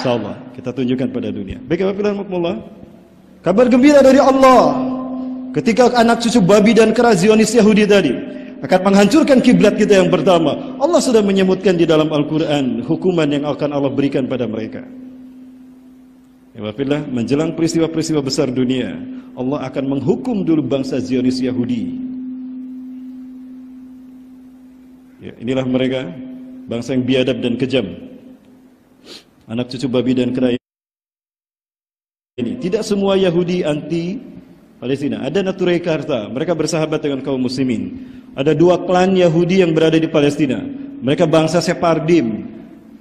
InsyaAllah kita tunjukkan pada dunia. Baik, kabar gembira dari Allah ketika anak cucu babi dan kera Zionis Yahudi tadi akan menghancurkan kiblat kita yang pertama. Allah sudah menyebutkan di dalam Al-Quran hukuman yang akan Allah berikan pada mereka. Alhamdulillah, menjelang peristiwa-peristiwa besar dunia, Allah akan menghukum dulu bangsa Zionis Yahudi. Ya, inilah mereka, bangsa yang biadab dan kejam, anak cucu babi dan kera ini. Tidak semua Yahudi anti Palestina. Ada Naturaikarta, mereka bersahabat dengan kaum muslimin. Ada dua klan Yahudi yang berada di Palestina. Mereka bangsa Sephardim.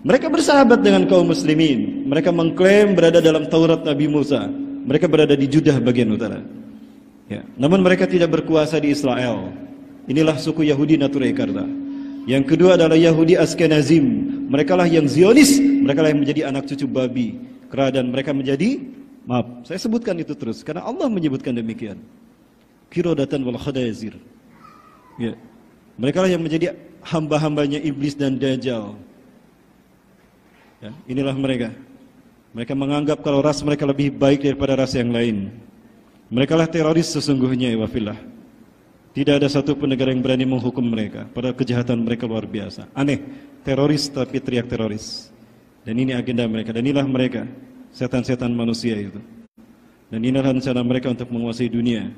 Mereka bersahabat dengan kaum muslimin. Mereka mengklaim berada dalam Taurat Nabi Musa. Mereka berada di Judah bagian utara. Ya. Namun mereka tidak berkuasa di Israel. Inilah suku Yahudi Naturaikarta. Yang kedua adalah Yahudi Askenazim. Mereka lah yang Zionis. Mereka lah yang menjadi anak cucu babi, kera, dan mereka menjadi, maaf, saya sebutkan itu terus karena Allah menyebutkan demikian. Qiradatan wal khadazir. Ya. Mereka lah yang menjadi hamba-hambanya iblis dan dajjal. Ya, inilah mereka. Mereka menganggap kalau ras mereka lebih baik daripada ras yang lain. Mereka lah teroris sesungguhnya, ya wafillah. Tidak ada satupun negara yang berani menghukum mereka. Padahal kejahatan mereka luar biasa. Aneh, teroris tapi teriak teroris. Dan ini agenda mereka. Dan inilah mereka, setan-setan manusia itu. Dan inilah rencana mereka untuk menguasai dunia,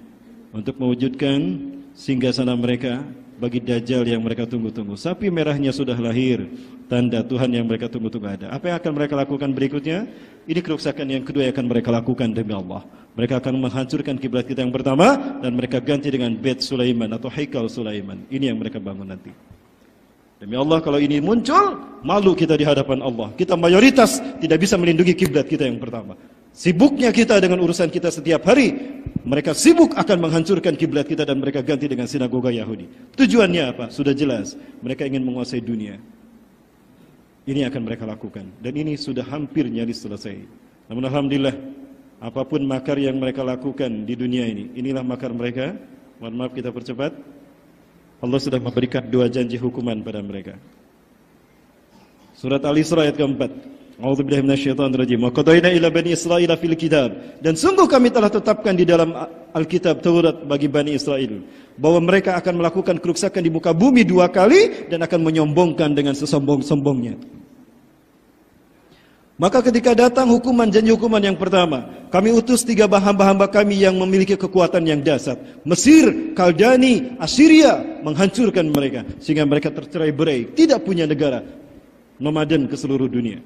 untuk mewujudkan singgasana mereka bagi Dajjal yang mereka tunggu-tunggu. Sapi merahnya sudah lahir, tanda Tuhan yang mereka tunggu-tunggu ada. Apa yang akan mereka lakukan berikutnya? Ini kerusakan yang kedua yang akan mereka lakukan demi Allah. Mereka akan menghancurkan kiblat kita yang pertama dan mereka ganti dengan Bait Sulaiman atau Haikal Sulaiman. Ini yang mereka bangun nanti. Demi Allah, kalau ini muncul, malu kita di hadapan Allah. Kita mayoritas tidak bisa melindungi kiblat kita yang pertama. Sibuknya kita dengan urusan kita setiap hari, mereka sibuk akan menghancurkan kiblat kita dan mereka ganti dengan sinagoga Yahudi. Tujuannya apa? Sudah jelas. Mereka ingin menguasai dunia. Ini akan mereka lakukan. Dan ini sudah hampir nyaris selesai. Namun alhamdulillah, apapun makar yang mereka lakukan di dunia ini, inilah makar mereka. Mohon maaf kita percepat. Allah sudah memberikan dua janji hukuman pada mereka. Surat Al-Isra ayat keempat. A'udzubillahi minasyaitonirrajim. Wa qadaina ila bani Israila fil kitab. Dan sungguh kami telah tetapkan di dalam Alkitab Taurat bagi Bani Israel bahwa mereka akan melakukan kerusakan di muka bumi dua kali dan akan menyombongkan dengan sesombong-sombongnya. Maka ketika datang hukuman, janji hukuman yang pertama, kami utus 3 hamba-hamba kami yang memiliki kekuatan yang dahsyat. Mesir, Kaldani, Assyria menghancurkan mereka sehingga mereka tercerai-berai, tidak punya negara, nomaden ke seluruh dunia.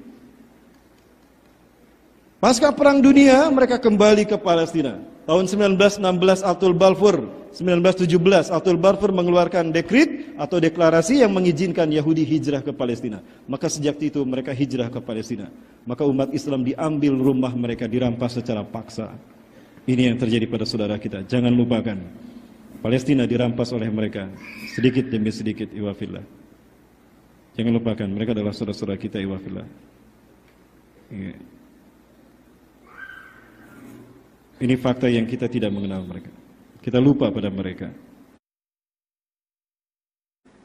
Pasca perang dunia mereka kembali ke Palestina. Tahun 1916 Atul Balfour, 1917 Atul Balfour mengeluarkan dekrit atau deklarasi yang mengizinkan Yahudi hijrah ke Palestina. Maka sejak itu mereka hijrah ke Palestina. Maka umat Islam diambil rumah mereka, dirampas secara paksa. Ini yang terjadi pada saudara kita. Jangan lupakan, Palestina dirampas oleh mereka sedikit demi sedikit, iwafillah. Jangan lupakan, mereka adalah saudara-saudara kita, iwafillah. Ini fakta yang kita tidak mengenal mereka. Kita lupa pada mereka.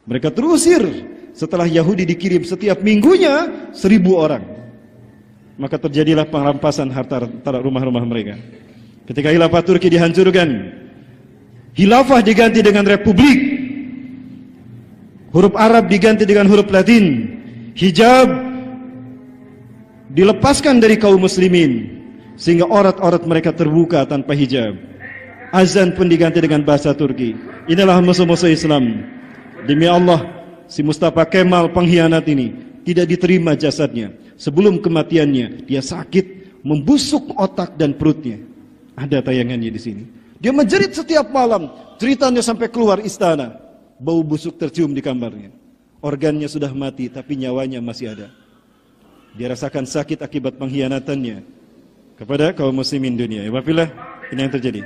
Mereka terusir setelah Yahudi dikirim setiap minggunya 1.000 orang. Maka terjadilah perampasan harta rumah-rumah mereka. Ketika khilafah Turki dihancurkan, khilafah diganti dengan republik. Huruf Arab diganti dengan huruf Latin. Hijab dilepaskan dari kaum muslimin sehingga aurat-aurat mereka terbuka tanpa hijab. Azan pun diganti dengan bahasa Turki. Inilah musuh-musuh Islam. Demi Allah, si Mustafa Kemal pengkhianat ini tidak diterima jasadnya. Sebelum kematiannya, dia sakit, membusuk otak dan perutnya. Ada tayangannya di sini. Dia menjerit setiap malam, ceritanya sampai keluar istana. Bau busuk tercium di kamarnya. Organnya sudah mati, tapi nyawanya masih ada. Dia rasakan sakit akibat pengkhianatannya kepada kaum muslimin dunia. Wafilah, ini yang terjadi.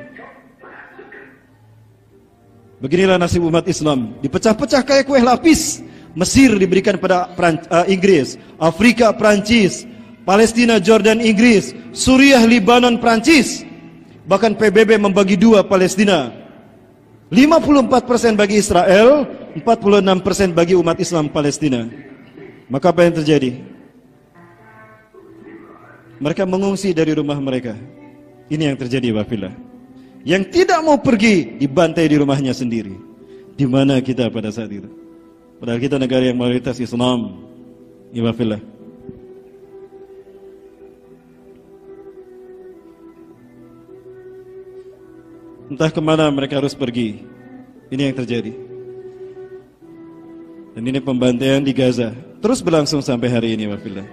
Beginilah nasib umat Islam, dipecah-pecah kayak kue lapis. Mesir diberikan pada Inggris, Afrika Prancis, Palestina Jordan Inggris, Suriah Libanon Prancis. Bahkan PBB membagi dua Palestina. 54% bagi Israel, 46% bagi umat Islam Palestina. Maka apa yang terjadi? Mereka mengungsi dari rumah mereka. Ini yang terjadi, wafillah. Yang tidak mau pergi dibantai di rumahnya sendiri. Di mana kita pada saat itu? Padahal kita negara yang mayoritas Islam. Ya, wafillah. Entah kemana mereka harus pergi. Ini yang terjadi. Dan ini pembantaian di Gaza terus berlangsung sampai hari ini, wafillah.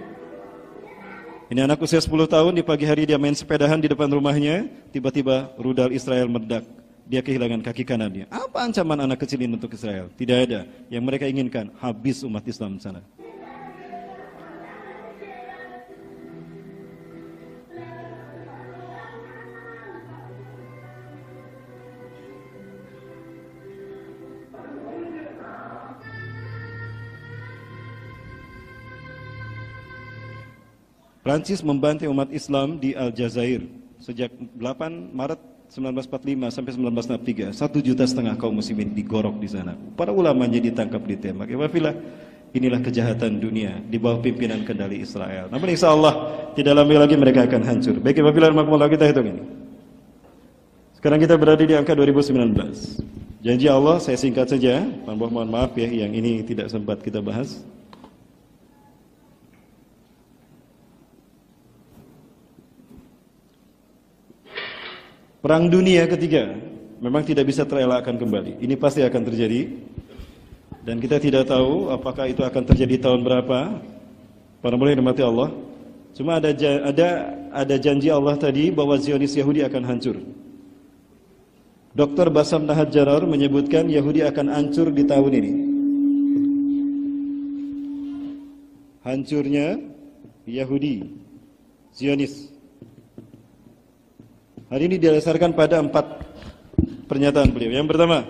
Ini anak usia 10 tahun, di pagi hari dia main sepedahan di depan rumahnya, tiba-tiba rudal Israel meledak. Dia kehilangan kaki kanannya. Apa ancaman anak kecil ini untuk Israel? Tidak ada. Yang mereka inginkan habis umat Islam di sana. Prancis membantai umat Islam di Aljazair sejak 8 Maret 1945 sampai 1963. 1,5 juta kaum muslimin digorok di sana. Para ulamanya ditangkap, ditembak. Ya wafillah, inilah kejahatan dunia di bawah pimpinan kendali Israel. Namun insya Allah tidak lama lagi mereka akan hancur. Baik, wafillah, makmullah, kita hitung ini. Sekarang kita berada di angka 2019. Janji Allah, saya singkat saja. Mohon maaf ya, yang ini tidak sempat kita bahas. Perang dunia ketiga memang tidak bisa terelakkan kembali. Ini pasti akan terjadi. Dan kita tidak tahu apakah itu akan terjadi tahun berapa. Para mulai dimati Allah. Cuma ada janji Allah tadi bahwa Zionis Yahudi akan hancur. Dr. Bassam Nahar menyebutkan Yahudi akan hancur di tahun ini. Hancurnya Yahudi, Zionis. Hari ini didasarkan pada 4 pernyataan beliau. Yang pertama,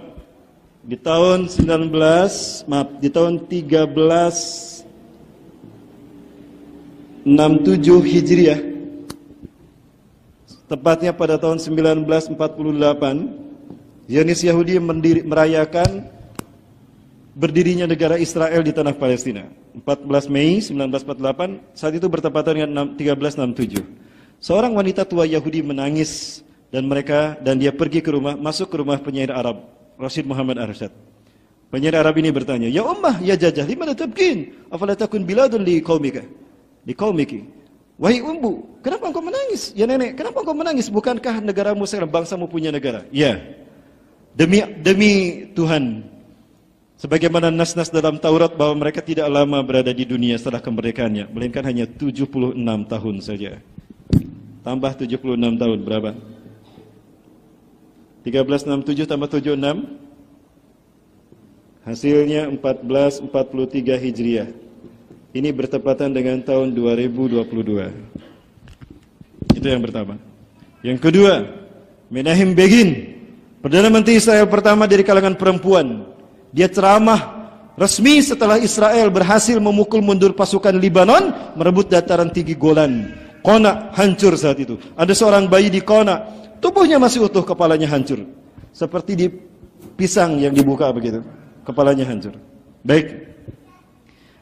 di tahun 1367 Hijriah, tepatnya pada tahun 1948, Zionis Yahudi merayakan berdirinya negara Israel di tanah Palestina. 14 Mei 1948, saat itu bertepatan dengan 1367. Seorang wanita tua Yahudi menangis dan dia pergi masuk ke rumah penyair Arab, Rashid Muhammad Arsyad. Penyair Arab ini bertanya, "Ya ummah, ya jajah, limana tabkin? Afala takun biladun li qaumiki?" Wahai umbu, kenapa engkau menangis? Ya nenek, kenapa engkau menangis? Bukankah negaramu sekarang, bangsamu punya negara? Ya. Demi Tuhan, sebagaimana nas-nas dalam Taurat bahwa mereka tidak lama berada di dunia setelah kemerdekaannya, melainkan hanya 76 tahun saja. Tambah 76 tahun, berapa? 1367 tambah 76, hasilnya 1443 Hijriah. Ini bertepatan dengan tahun 2022. Itu yang pertama. Yang kedua, Menachem Begin, Perdana Menteri Israel pertama dari kalangan perempuan. Dia ceramah resmi setelah Israel berhasil memukul mundur pasukan Libanon, merebut dataran tinggi Golan. Qona hancur saat itu. Ada seorang bayi di Qona, tubuhnya masih utuh, kepalanya hancur. Seperti di pisang yang dibuka begitu. Kepalanya hancur. Baik.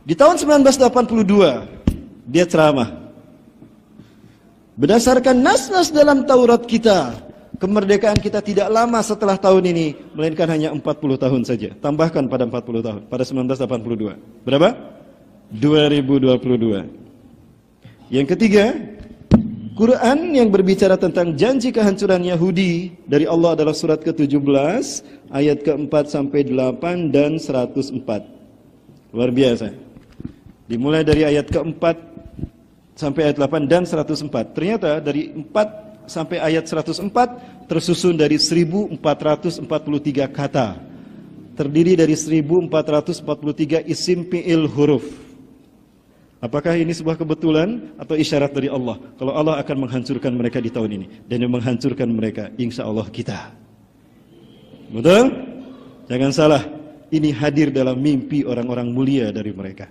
Di tahun 1982, dia ceramah. Berdasarkan nas-nas dalam Taurat kita, kemerdekaan kita tidak lama setelah tahun ini, melainkan hanya 40 tahun saja. Tambahkan pada 40 tahun, pada 1982. Berapa? 2022. Yang ketiga, Quran yang berbicara tentang janji kehancuran Yahudi dari Allah adalah surat ke-17 ayat ke-4 sampai 8 dan 104. Luar biasa. Dimulai dari ayat ke-4 sampai ayat 8 dan 104. Ternyata dari 4 sampai ayat 104 tersusun dari 1443 kata. Terdiri dari 1443 isim fi'il huruf. Apakah ini sebuah kebetulan atau isyarat dari Allah? Kalau Allah akan menghancurkan mereka di tahun ini, dan yang menghancurkan mereka insya Allah kita. Betul? Jangan salah, ini hadir dalam mimpi orang-orang mulia dari mereka.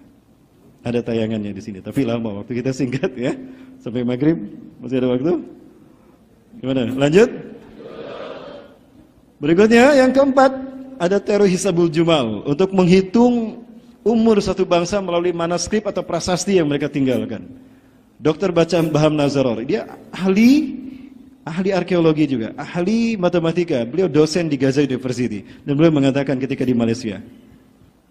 Ada tayangannya di sini, tapi lama, waktu kita singkat ya. Sampai maghrib, masih ada waktu? Gimana? Lanjut? Berikutnya, yang keempat, ada teori Hisabul Jumal untuk menghitung umur satu bangsa melalui manuskrip atau prasasti yang mereka tinggalkan. Dr. Baham Nazaror, dia ahli arkeologi juga, ahli matematika. Beliau dosen di Gaza University dan beliau mengatakan ketika di Malaysia.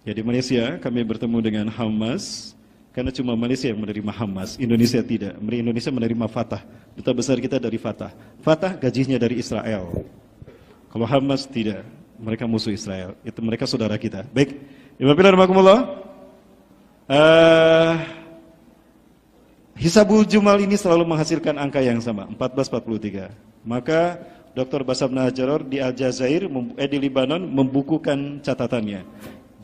Ya, di Malaysia kami bertemu dengan Hamas karena cuma Malaysia yang menerima Hamas, Indonesia tidak. Indonesia menerima Fatah. Duta besar kita dari Fatah. Fatah gajinya dari Israel. Kalau Hamas tidak, mereka musuh Israel. Itu mereka saudara kita. Baik, Hisabul Jumal ini selalu menghasilkan angka yang sama, 1443. Maka Dr. Basam Najaror di Aljazair, di Libanon membukukan catatannya.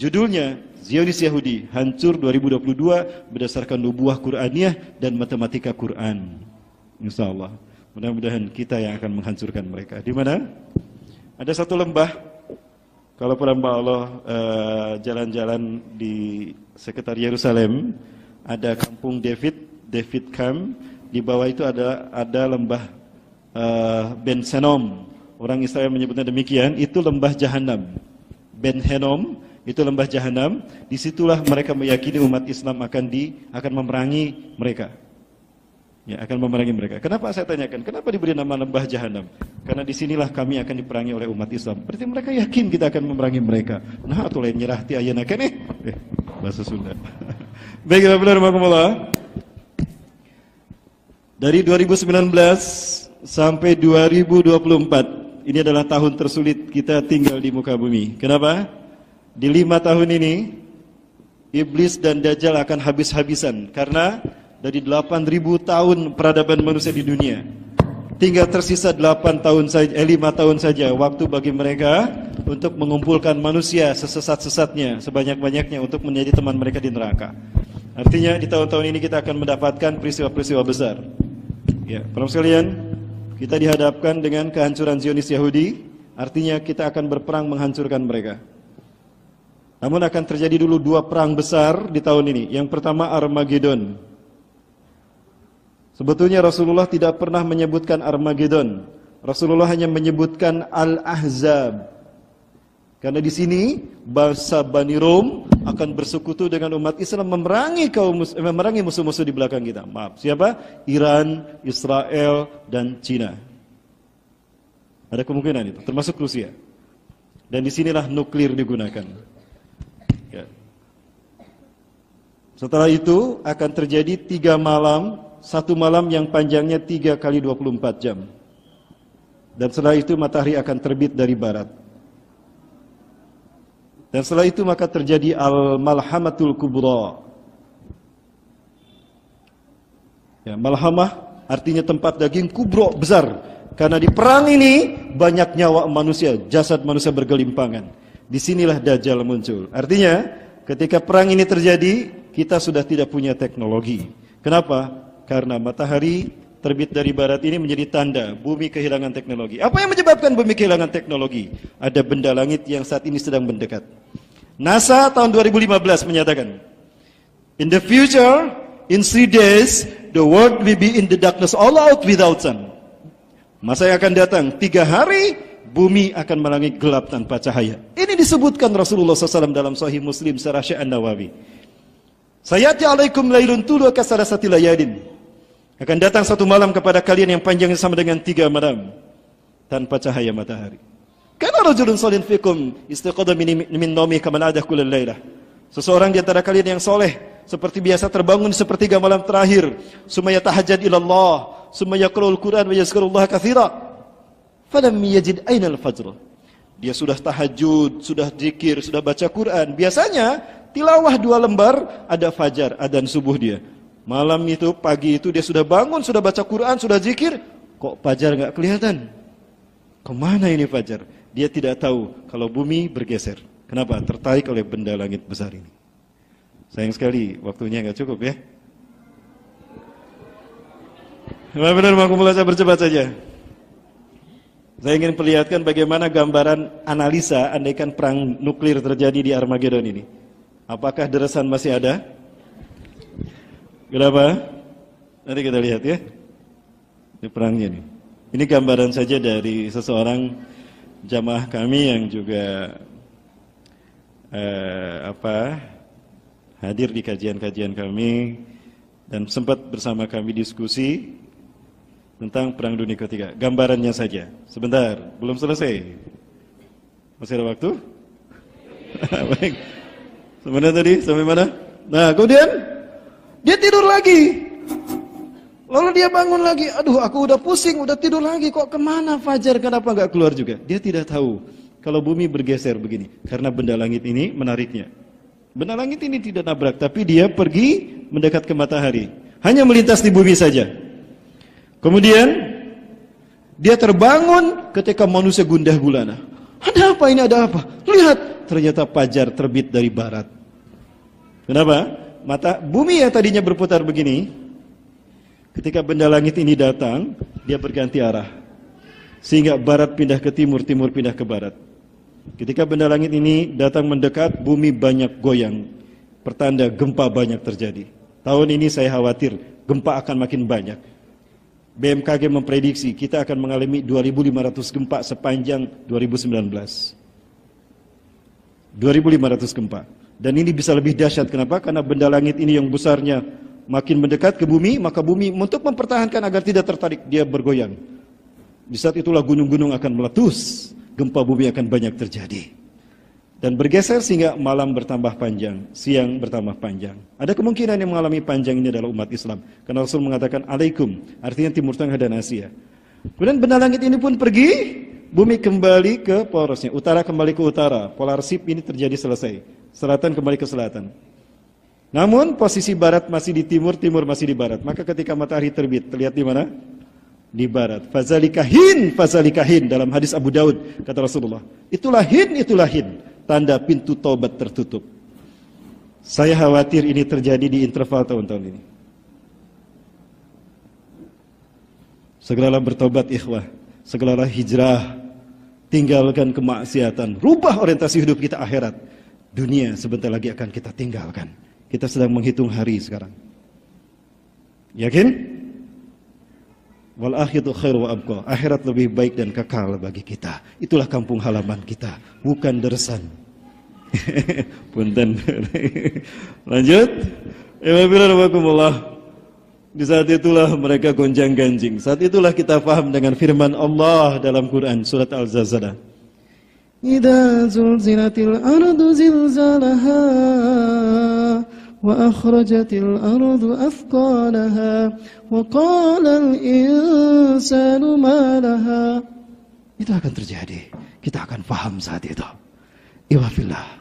Judulnya Zionis Yahudi hancur 2022 berdasarkan nubuah Qur'aniyah dan matematika Quran. Insyaallah. Mudah-mudahan kita yang akan menghancurkan mereka. Di mana? Ada satu lembah. Kalau hamba Allah jalan-jalan di sekitar Yerusalem, ada kampung David Camp. Di bawah itu ada lembah Ben Hinnom. Orang Israel menyebutnya demikian. Itu lembah Jahanam. Ben Hinnom itu lembah Jahanam. Disitulah mereka meyakini umat Islam akan memerangi mereka. Ya, akan memerangi mereka. Kenapa saya tanyakan? Kenapa diberi nama lembah Jahanam? Karena disinilah kami akan diperangi oleh umat Islam. Berarti mereka yakin kita akan memerangi mereka. Nah, atau lain nyerah ti ayeuna keneh. Bahasa Sunda. Baik, benar Bapak. Dari 2019 sampai 2024, ini adalah tahun tersulit kita tinggal di muka bumi. Kenapa? Di 5 tahun ini, iblis dan dajjal akan habis-habisan. Karena dari 8.000 tahun peradaban manusia di dunia, tinggal tersisa 5 tahun saja waktu bagi mereka untuk mengumpulkan manusia sesesat-sesatnya, sebanyak-banyaknya untuk menjadi teman mereka di neraka. Artinya di tahun-tahun ini kita akan mendapatkan peristiwa-peristiwa besar. Ya, para sekalian, kita dihadapkan dengan kehancuran Zionis Yahudi, artinya kita akan berperang menghancurkan mereka. Namun akan terjadi dulu 2 perang besar di tahun ini. Yang pertama Armageddon. Sebetulnya Rasulullah tidak pernah menyebutkan Armageddon. Rasulullah hanya menyebutkan Al-Ahzab. Karena di sini bangsa Bani Rom akan bersekutu dengan umat Islam memerangi musuh-musuh di belakang kita. Maaf, siapa? Iran, Israel, dan Cina. Ada kemungkinan itu, termasuk Rusia. Dan disinilah nuklir digunakan. Ya. Setelah itu akan terjadi 3 malam. 1 malam yang panjangnya 3 kali 24 jam. Dan setelah itu matahari akan terbit dari barat. Dan setelah itu maka terjadi Al-Malhamatul Kubra. Ya, Malhamah artinya tempat daging, kubro besar. Karena di perang ini banyak nyawa manusia, jasad manusia bergelimpangan. Disinilah Dajjal muncul. Artinya ketika perang ini terjadi, kita sudah tidak punya teknologi. Kenapa? Karena matahari terbit dari barat ini menjadi tanda bumi kehilangan teknologi. Apa yang menyebabkan bumi kehilangan teknologi? Ada benda langit yang saat ini sedang mendekat. NASA tahun 2015 menyatakan, in the future, in 3 days, the world will be in the darkness all out without sun. Masa yang akan datang, 3 hari, bumi akan melangit gelap tanpa cahaya. Ini disebutkan Rasulullah SAW dalam Sahih Muslim Syarah An-Nawawi. Sayati alaikum lailun tulu kasarasati layadin. Akan datang 1 malam kepada kalian yang panjangnya sama dengan 3 malam tanpa cahaya matahari. Kana rajulun salin fikum istiqadha min nawmi kama na'adah kullal lailah. Seseorang di antara kalian yang soleh seperti biasa terbangun di sepertiga malam terakhir, summa yatahajjad ila Allah, summa yaqra'ul Qur'an wa yazkurullaha katsira. Falam yajid aina al-fajr. Dia sudah tahajud, sudah zikir, sudah baca Quran. Biasanya tilawah 2 lembar, ada fajar, adzan subuh dia. Malam itu, pagi itu dia sudah bangun, sudah baca Quran, sudah zikir. Kok fajar enggak kelihatan? Kemana ini fajar? Dia tidak tahu kalau bumi bergeser. Kenapa? Tertarik oleh benda langit besar ini. Sayang sekali, waktunya enggak cukup ya. Benar-benar mau saya bercepat saja. Saya ingin perlihatkan bagaimana gambaran analisa andaikan perang nuklir terjadi di Armageddon ini. Apakah deresan masih ada? Kenapa? Nanti kita lihat ya. Ini perangnya nih. Ini gambaran saja dari seseorang jamaah kami yang juga hadir di kajian-kajian kami. dan sempat bersama kami diskusi tentang Perang Dunia Ketiga. Gambarannya saja. Sebentar, belum selesai. Masih ada waktu? Baik. Sebenarnya tadi sampai mana? Nah, kemudian dia tidur lagi. Lalu dia bangun lagi. Aduh, aku udah pusing, udah tidur lagi. Kok kemana fajar? Kenapa nggak keluar juga? Dia tidak tahu kalau bumi bergeser begini. Karena benda langit ini menariknya. Benda langit ini tidak nabrak, tapi dia pergi mendekat ke matahari. Hanya melintas di bumi saja. Kemudian dia terbangun ketika manusia gundah gulana. Ada apa ini? Ada apa? Lihat, ternyata fajar terbit dari barat. Kenapa? Bumi yang tadinya berputar begini, ketika benda langit ini datang, dia berganti arah. Sehingga barat pindah ke timur, timur pindah ke barat. Ketika benda langit ini datang mendekat, bumi banyak goyang. Pertanda gempa banyak terjadi. Tahun ini saya khawatir gempa akan makin banyak. BMKG memprediksi kita akan mengalami 2.500 gempa sepanjang 2019. 2.500 gempa. Dan ini bisa lebih dahsyat. Kenapa? Karena benda langit ini yang besarnya makin mendekat ke bumi, maka bumi untuk mempertahankan agar tidak tertarik, dia bergoyang. Di saat itulah gunung-gunung akan meletus. Gempa bumi akan banyak terjadi. Dan bergeser sehingga malam bertambah panjang, siang bertambah panjang. Ada kemungkinan yang mengalami panjang ini adalah umat Islam. Karena Rasul mengatakan alaikum, artinya Timur Tengah dan Asia. Kemudian benda langit ini pun pergi, bumi kembali ke porosnya. Utara kembali ke utara, polar shift ini terjadi selesai. Selatan kembali ke selatan. Namun posisi barat masih di timur, timur masih di barat. Maka ketika matahari terbit, terlihat di mana? Di barat. Fazalika hin dalam hadis Abu Daud kata Rasulullah. Itulah hin. Tanda pintu taubat tertutup. Saya khawatir ini terjadi di interval tahun-tahun ini. Segeralah bertobat ikhwah. Segeralah hijrah. Tinggalkan kemaksiatan. Rubah orientasi hidup kita akhirat. Dunia sebentar lagi akan kita tinggalkan. Kita sedang menghitung hari sekarang. Yakin? Wal akhiru khairu wa abqa. Akhirat lebih baik dan kekal bagi kita. Itulah kampung halaman kita, bukan deresan. Punten. Lanjut. Di saat itulah mereka gonjang-ganjing. Saat itulah kita paham dengan firman Allah dalam Quran surat Al-Zalzalah. Idza zulzilatil ardu zilzalaha وأخرجت الأرض أثقالها وقال الإنسان ما لها. Itu akan terjadi. Kita akan paham saat itu. Iwafillah.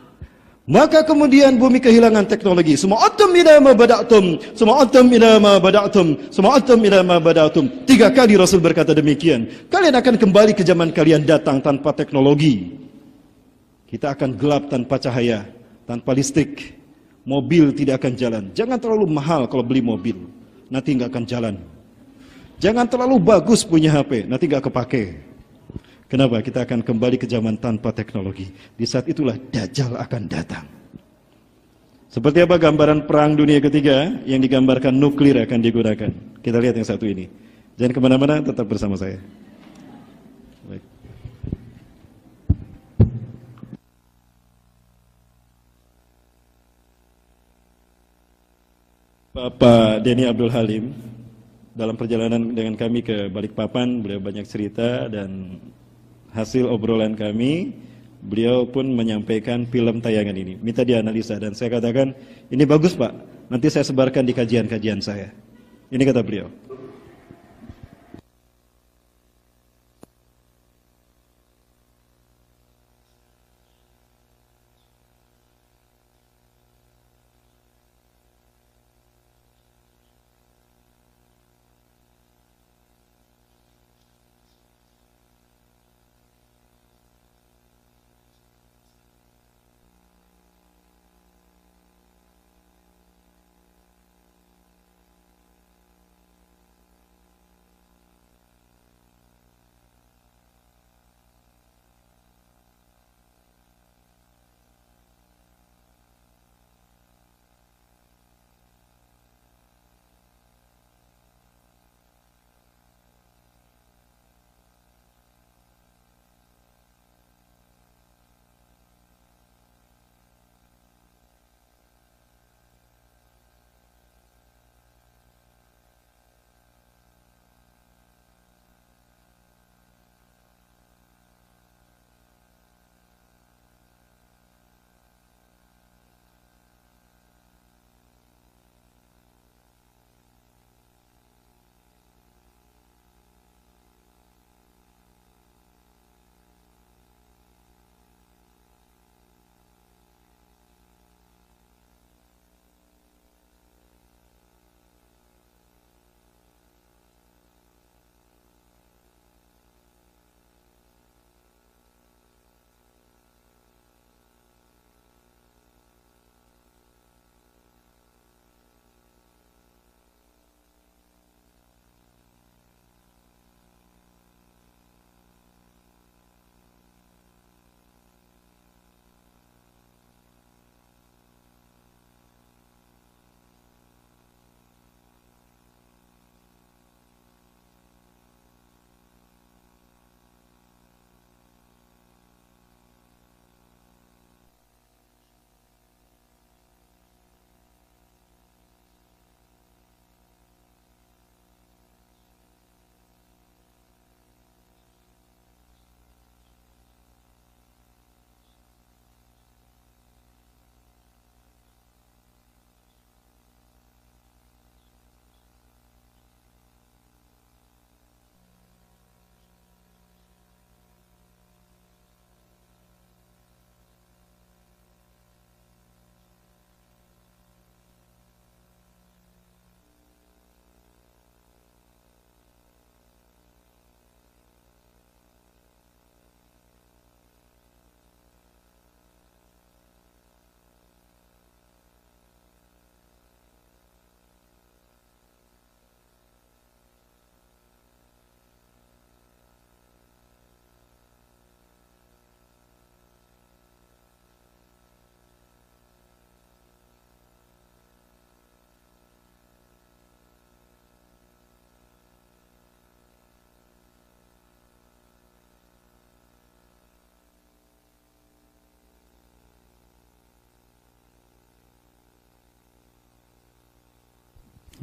Maka kemudian bumi kehilangan teknologi. Suma'atum ila ma bada'tum. Suma'atum ila ma bada'tum. Suma'atum ila ma bada'tum. 3 kali Rasul berkata demikian. Kalian akan kembali ke zaman kalian datang tanpa teknologi. Kita akan gelap tanpa cahaya, tanpa listrik. Mobil tidak akan jalan. Jangan terlalu mahal kalau beli mobil, nanti nggak akan jalan. Jangan terlalu bagus punya HP, nanti nggak kepake. Kenapa? Kita akan kembali ke zaman tanpa teknologi. Di saat itulah Dajjal akan datang. Seperti apa gambaran perang dunia ketiga yang digambarkan nuklir akan digunakan. Kita lihat yang satu ini. Jangan kemana-mana, tetap bersama saya. Baik. Bapak Denny Abdul Halim, dalam perjalanan dengan kami ke Balikpapan, beliau banyak cerita dan hasil obrolan kami, beliau pun menyampaikan film tayangan ini. Minta dianalisa dan saya katakan, ini bagus Pak, nanti saya sebarkan di kajian-kajian saya. Ini kata beliau.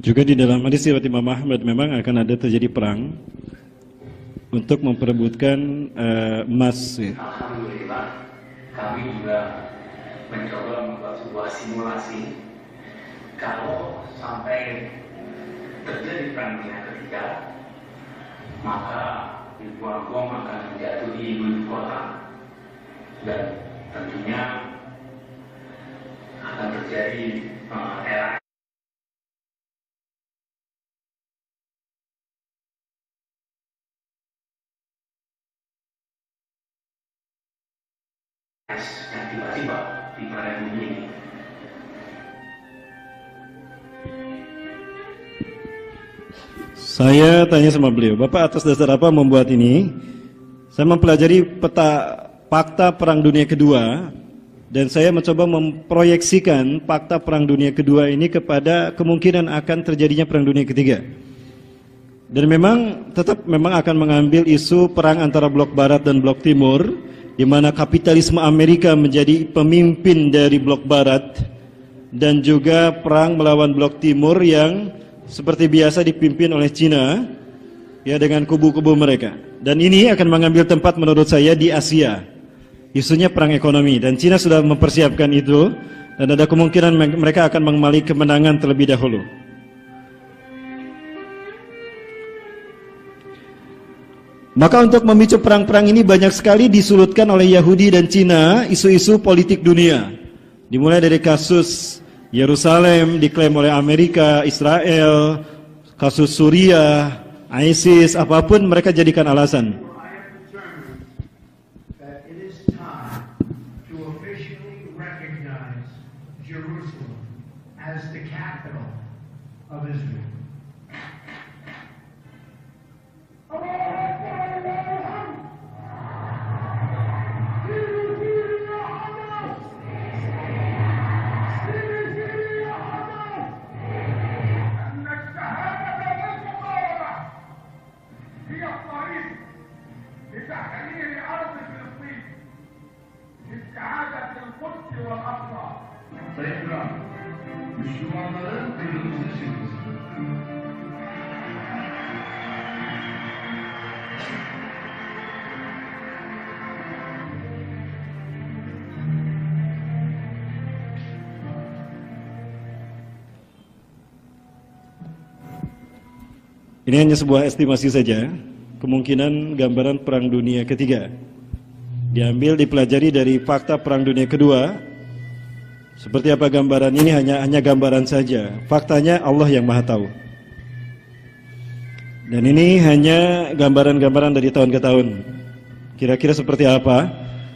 Juga di dalam hadis riwayat Imam Ahmad memang akan ada terjadi perang untuk memperebutkan emas. Alhamdulillah, kami juga mencoba membuat sebuah simulasi kalau sampai terjadi perang dunia ketiga, maka ribuan bom akan menjatuhi ibu kota dan tentunya akan terjadi era yang tiba-tiba di planet bumi ini. Saya tanya sama beliau, Bapak atas dasar apa membuat ini? Saya mempelajari fakta Perang Dunia Kedua dan saya mencoba memproyeksikan fakta Perang Dunia Kedua ini kepada kemungkinan akan terjadinya Perang Dunia Ketiga. Dan memang akan mengambil isu perang antara blok barat dan blok timur, di mana kapitalisme Amerika menjadi pemimpin dari blok barat, dan juga perang melawan blok timur yang seperti biasa dipimpin oleh Cina, ya, dengan kubu-kubu mereka. Dan ini akan mengambil tempat menurut saya di Asia. Isunya perang ekonomi, dan Cina sudah mempersiapkan itu, dan ada kemungkinan mereka akan mengambil kemenangan terlebih dahulu. Maka untuk memicu perang-perang ini banyak sekali disulutkan oleh Yahudi dan Cina isu-isu politik dunia. Dimulai dari kasus Yerusalem diklaim oleh Amerika, Israel, kasus Suriah, ISIS, apapun mereka jadikan alasan. Ini hanya sebuah estimasi saja, kemungkinan gambaran Perang Dunia Ketiga. Diambil dipelajari dari fakta Perang Dunia Kedua. Seperti apa gambaran ini hanya gambaran saja. Faktanya Allah yang Maha tahu. Dan ini hanya gambaran-gambaran dari tahun ke tahun. Kira-kira seperti apa?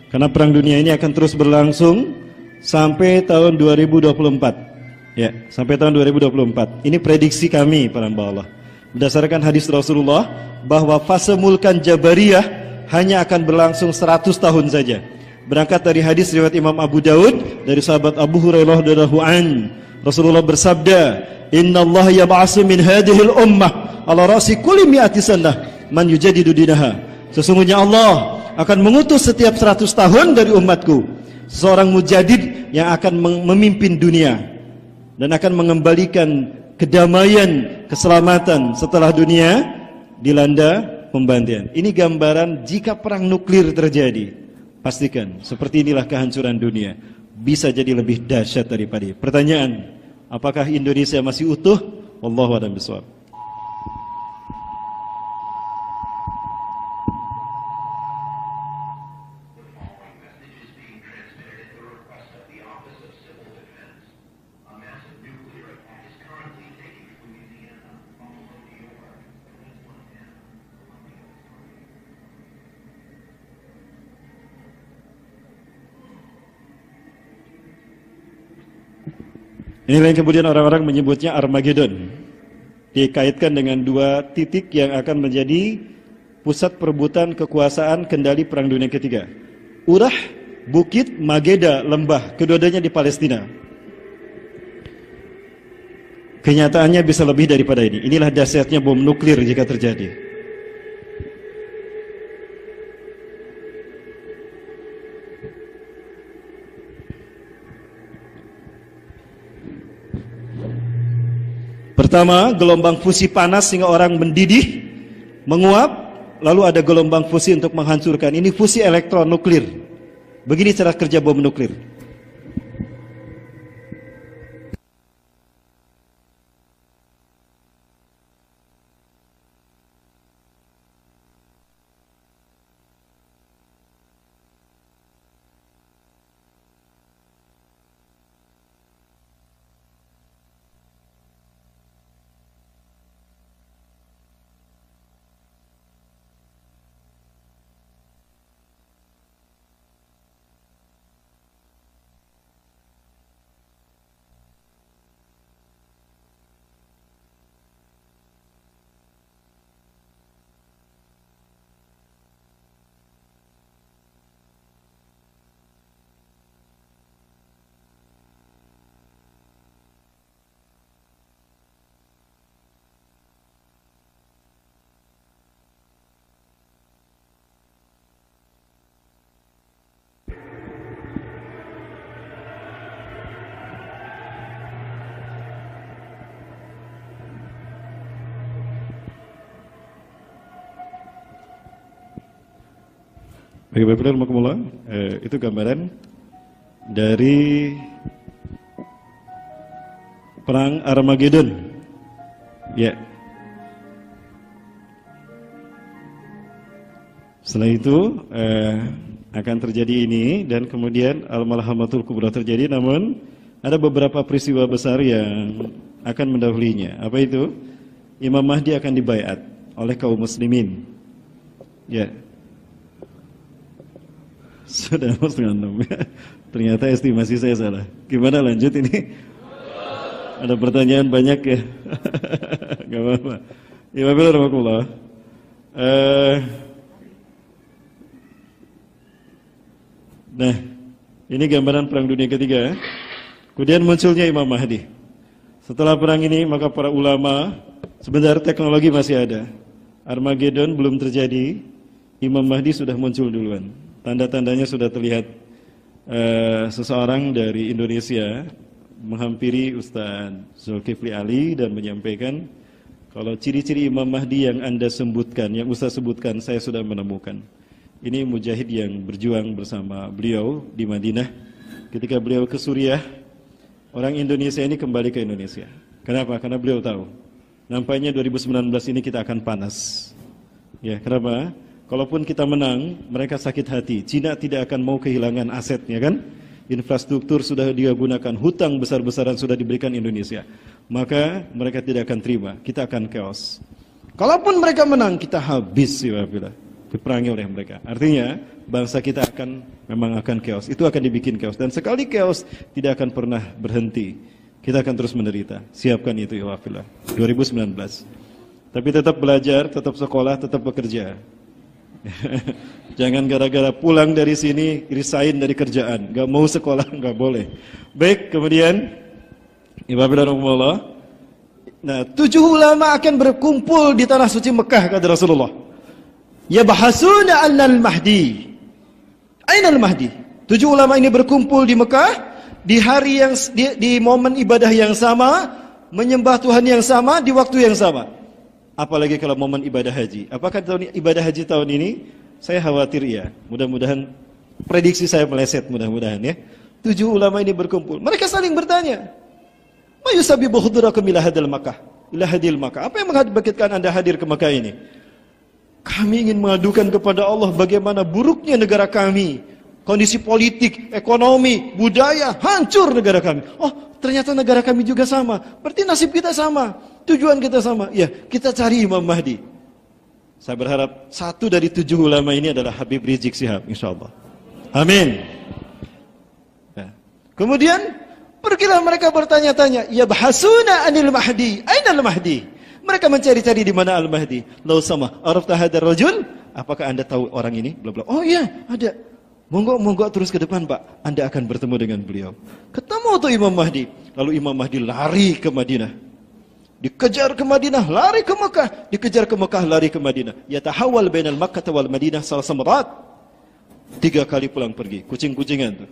Karena Perang Dunia ini akan terus berlangsung sampai tahun 2024. Ya, sampai tahun 2024. Ini prediksi kami para hamba Allah. Berdasarkan hadis Rasulullah bahwa fase mulkan Jabariyah hanya akan berlangsung 100 tahun saja. Berangkat dari hadis riwayat Imam Abu Daud dari sahabat Abu Hurairah radhiyallahu an, Rasulullah bersabda, "Innallaha yab'atsu min hadhil ummah ala ra'si kulli mi'ati sanah man yujadidu dinaha." Sesungguhnya Allah akan mengutus setiap 100 tahun dari umatku seorang mujadid yang akan memimpin dunia dan akan mengembalikan kedamaian, keselamatan setelah dunia dilanda pembantian. Ini gambaran jika perang nuklir terjadi. Pastikan seperti inilah kehancuran dunia. Bisa jadi lebih dahsyat daripada. Pertanyaan, apakah Indonesia masih utuh? Wallahu a'lam bishawab. Inilah yang kemudian orang-orang menyebutnya Armageddon. Dikaitkan dengan dua titik yang akan menjadi pusat perebutan kekuasaan kendali Perang Dunia Ketiga. Urah, Bukit, Mageda, Lembah, kedua-duanya di Palestina. Kenyataannya bisa lebih daripada ini. Inilah dahsyatnya bom nuklir jika terjadi. Pertama, gelombang fusi panas sehingga orang mendidih, menguap. Lalu ada gelombang fusi untuk menghancurkan. Ini fusi elektron nuklir. Begini cara kerja bom nuklir. Baik, Bapak Rahmatullah, itu gambaran dari perang Armageddon. Ya. Setelah itu akan terjadi ini dan kemudian al-malhamatul kubra terjadi, namun ada beberapa peristiwa besar yang akan mendahulunya. Apa itu? Imam Mahdi akan dibaiat oleh kaum muslimin. Ya. Sudah 5:30 ya. Ternyata estimasi saya salah. Gimana lanjut ini? Ada pertanyaan banyak ya. Gak apa-apa. Ya, Bapak Rahmatullah. Nah, ini gambaran perang dunia ketiga. Kemudian munculnya Imam Mahdi. Setelah perang ini maka para ulama, sebentar teknologi masih ada. Armageddon belum terjadi, Imam Mahdi sudah muncul duluan. Tanda-tandanya sudah terlihat. Seseorang dari Indonesia menghampiri Ustaz Zulkifli Ali dan menyampaikan kalau ciri-ciri Imam Mahdi yang Anda sebutkan, yang Ustaz sebutkan, saya sudah menemukan. Ini mujahid yang berjuang bersama beliau di Madinah. Ketika beliau ke Suriah, orang Indonesia ini kembali ke Indonesia. Kenapa? Karena beliau tahu nampaknya 2019 ini kita akan panas. Ya, kenapa? Kalaupun kita menang, mereka sakit hati. Cina tidak akan mau kehilangan asetnya kan? Infrastruktur sudah dia gunakan, hutang besar-besaran sudah diberikan Indonesia. Maka mereka tidak akan terima, kita akan chaos. Kalaupun mereka menang, kita habis ya, diperangi oleh mereka. Artinya, bangsa kita memang akan chaos. Itu akan dibikin chaos. Dan sekali chaos, tidak akan pernah berhenti. Kita akan terus menderita. Siapkan itu ya wafilah. 2019. Tapi tetap belajar, tetap sekolah, tetap bekerja. Jangan gara-gara pulang dari sini resign dari kerjaan, gak mau sekolah, gak boleh. Baik, kemudian Ibadahullah. Nah, 7 ulama akan berkumpul di tanah suci Mekah kata Rasulullah. Ya bahasuna annal mahdi. Ainal mahdi? 7 ulama ini berkumpul di Mekah di hari yang di momen ibadah yang sama, menyembah Tuhan yang sama di waktu yang sama. Apalagi kalau momen ibadah haji. Apakah ibadah haji tahun ini? Saya khawatir ya. Mudah-mudahan prediksi saya meleset mudah-mudahan ya. 7 ulama ini berkumpul. Mereka saling bertanya. Ma yusabibu hudurakum ila hadil Makkah? Ila hadil Makkah. Apa yang mengakibatkan Anda hadir ke Makkah ini? Kami ingin mengadukan kepada Allah bagaimana buruknya negara kami. Kondisi politik, ekonomi, budaya, hancur negara kami. Oh, ternyata negara kami juga sama. Berarti nasib kita sama. Tujuan kita sama. Ya, kita cari Imam Mahdi. Saya berharap 1 dari 7 ulama ini adalah Habib Rizik Syihab, insyaallah. Amin. Ya. Kemudian pergilah mereka bertanya-tanya, ya bahasuna anil Mahdi, ainal Mahdi? Mereka mencari-cari di mana Al-Mahdi. Lau sama, arafta hadar rajul? Apakah Anda tahu orang ini? Bla bla. Oh iya, ada. Monggo terus ke depan, Pak. Anda akan bertemu dengan beliau. Ketemu tuh Imam Mahdi. Lalu Imam Mahdi lari ke Madinah. Dikejar ke Madinah, lari ke Mekah. Dikejar ke Mekah, lari ke Madinah. Yatahawal bainal Makkah wal Madinah salasa marat. 3 kali pulang pergi, kucing-kucingan tuh.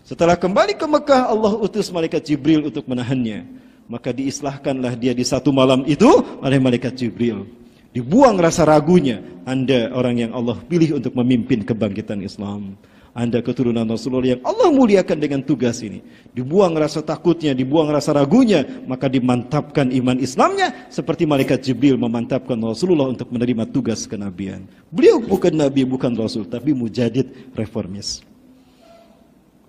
Setelah kembali ke Mekah, Allah utus malaikat Jibril untuk menahannya. Maka diislahkanlah dia di satu malam itu oleh malaikat Jibril. Dibuang rasa ragunya, Anda orang yang Allah pilih untuk memimpin kebangkitan Islam. Anda keturunan Rasulullah yang Allah muliakan dengan tugas ini. Dibuang rasa takutnya, dibuang rasa ragunya, maka dimantapkan iman Islamnya seperti malaikat Jibril memantapkan Rasulullah untuk menerima tugas kenabian. Beliau bukan nabi, bukan rasul, tapi mujadid reformis.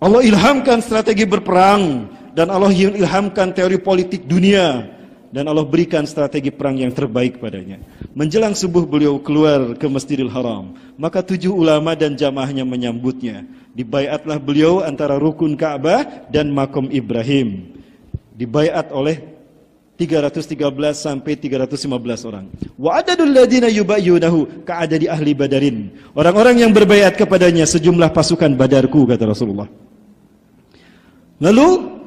Allah ilhamkan strategi berperang, dan Allah ilhamkan teori politik dunia, dan Allah berikan strategi perang yang terbaik padanya. Menjelang subuh beliau keluar ke Masjidil Haram, maka 7 ulama dan jamaahnya menyambutnya. Dibaiatlah beliau antara rukun Ka'bah dan makom Ibrahim. Dibaiat oleh 313 sampai 315 orang. Wa adadul ladina yubayyunahu ka'adadi ahli Badarin. Orang-orang yang berbaiat kepadanya sejumlah pasukan Badarku, kata Rasulullah. Lalu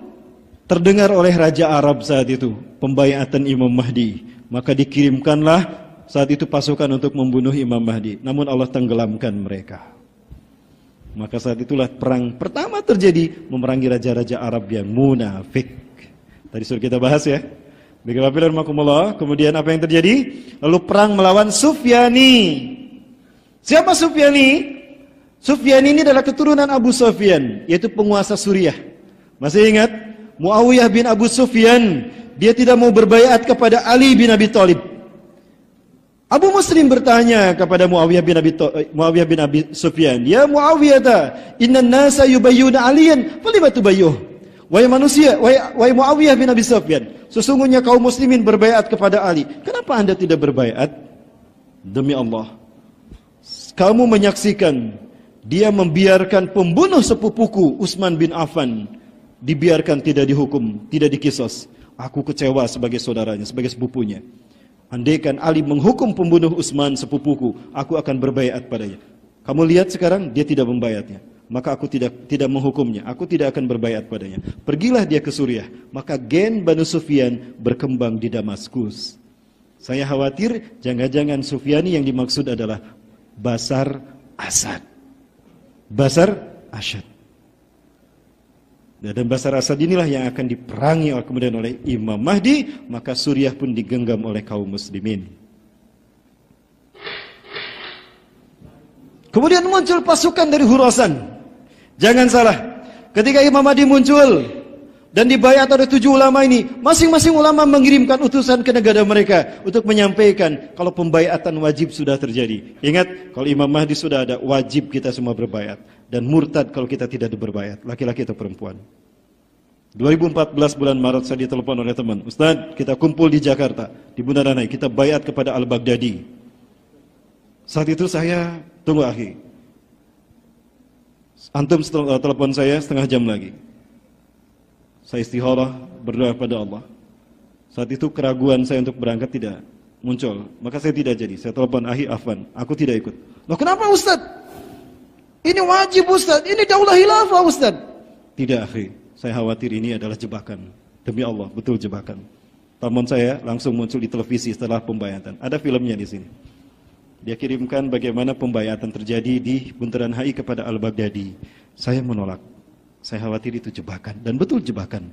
terdengar oleh Raja Arab saat itu pembaiatan Imam Mahdi, maka dikirimkanlah saat itu pasukan untuk membunuh Imam Mahdi. Namun Allah tenggelamkan mereka. Maka saat itulah perang pertama terjadi, memerangi raja-raja Arab yang munafik. Tadi sudah kita bahas ya. Kemudian apa yang terjadi? Lalu perang melawan Sufyani. Siapa Sufyani? Sufyani ini adalah keturunan Abu Sufyan, yaitu penguasa Suriah. Masih ingat? Muawiyah bin Abu Sufyan, dia tidak mau berbaiat kepada Ali bin Abi Thalib. Abu Muslim bertanya kepada Muawiyah bin Abi Sufyan, "Ya Muawiyah, innan nasa yubayyuna Aliyan, falima tubayyuh?" Wahai manusia, wahai Muawiyah bin Abi Sufyan, sesungguhnya kaum muslimin berbaiat kepada Ali. Kenapa Anda tidak berbaiat? Demi Allah, kamu menyaksikan dia membiarkan pembunuh sepupuku Utsman bin Affan dibiarkan tidak dihukum, tidak dikisos. Aku kecewa sebagai saudaranya, sebagai sepupunya. Andaikan Ali menghukum pembunuh Utsman sepupuku, aku akan berbaiat padanya. Kamu lihat sekarang dia tidak membaiatnya, maka aku tidak menghukumnya. Aku tidak akan berbaiat padanya. Pergilah dia ke Suriah. Maka gen Banu Sufyan berkembang di Damaskus. Saya khawatir jangan-jangan Sufyani yang dimaksud adalah Bashar Asad. Bashar Asad. Dan Bashar Asad inilah yang akan diperangi kemudian oleh Imam Mahdi, maka Suriah pun digenggam oleh kaum muslimin. Kemudian muncul pasukan dari Khurasan. Jangan salah, ketika Imam Mahdi muncul dan dibaiat oleh 7 ulama ini, masing-masing ulama mengirimkan utusan ke negara mereka untuk menyampaikan kalau pembaiatan wajib sudah terjadi. Ingat, kalau Imam Mahdi sudah ada, wajib kita semua berbaiat. Dan murtad kalau kita tidak berbaiat, laki-laki atau perempuan. 2014 bulan Maret saya ditelepon oleh teman, "Ustaz, kita kumpul di Jakarta, di Bundaranai, kita baiat kepada Al-Baghdadi." Saat itu saya, tunggu akhi, antum telepon saya setengah jam lagi. Saya istikharah, berdoa pada Allah. Saat itu keraguan saya untuk berangkat tidak muncul, maka saya tidak jadi. Saya telepon akhi Afwan, aku tidak ikut. Loh kenapa Ustaz? Ini wajib Ustaz, ini daulah khilafah Ustaz. Tidak akhi, saya khawatir ini adalah jebakan. Demi Allah, betul jebakan. Teman saya langsung muncul di televisi setelah pembaiatan. Ada filmnya di sini. Dia kirimkan bagaimana pembaiatan terjadi di Bundaran HI kepada Al-Baghdadi. Saya menolak. Saya khawatir itu jebakan, dan betul jebakan.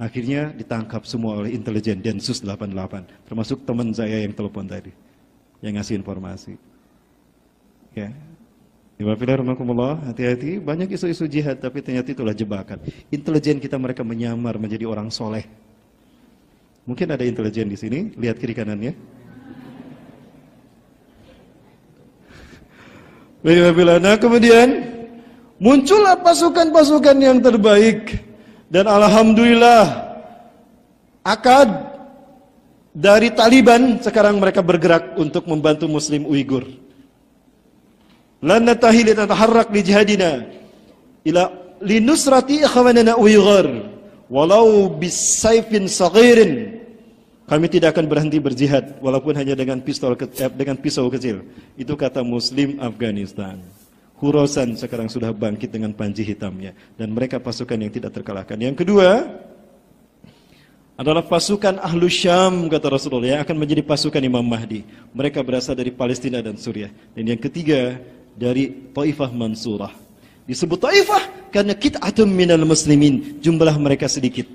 Akhirnya ditangkap semua oleh intelijen Densus 88, termasuk teman saya yang telepon tadi, yang ngasih informasi. Ya. Hati-hati, banyak isu-isu jihad, tapi ternyata itulah jebakan. Intelijen kita mereka menyamar menjadi orang soleh. Mungkin ada intelijen di sini, lihat kiri kanannya. Nah kemudian muncullah pasukan-pasukan yang terbaik, dan alhamdulillah akad dari Taliban sekarang mereka bergerak untuk membantu Muslim Uighur. Lan natahi li tataharrak li jihadina ila linusrati ikhwanina Uighur walau bisayfin saghirin. Kami tidak akan berhenti berjihad walaupun hanya dengan pisau kecil. Itu kata Muslim Afghanistan. Khurasan sekarang sudah bangkit dengan panji hitamnya, dan mereka pasukan yang tidak terkalahkan. Yang kedua adalah pasukan Ahlus Syam, kata Rasulullah, yang akan menjadi pasukan Imam Mahdi. Mereka berasal dari Palestina dan Suriah. Dan yang ketiga dari Taifah Mansurah. Disebut Taifah karena qit'atun minal muslimin, jumlah mereka sedikit.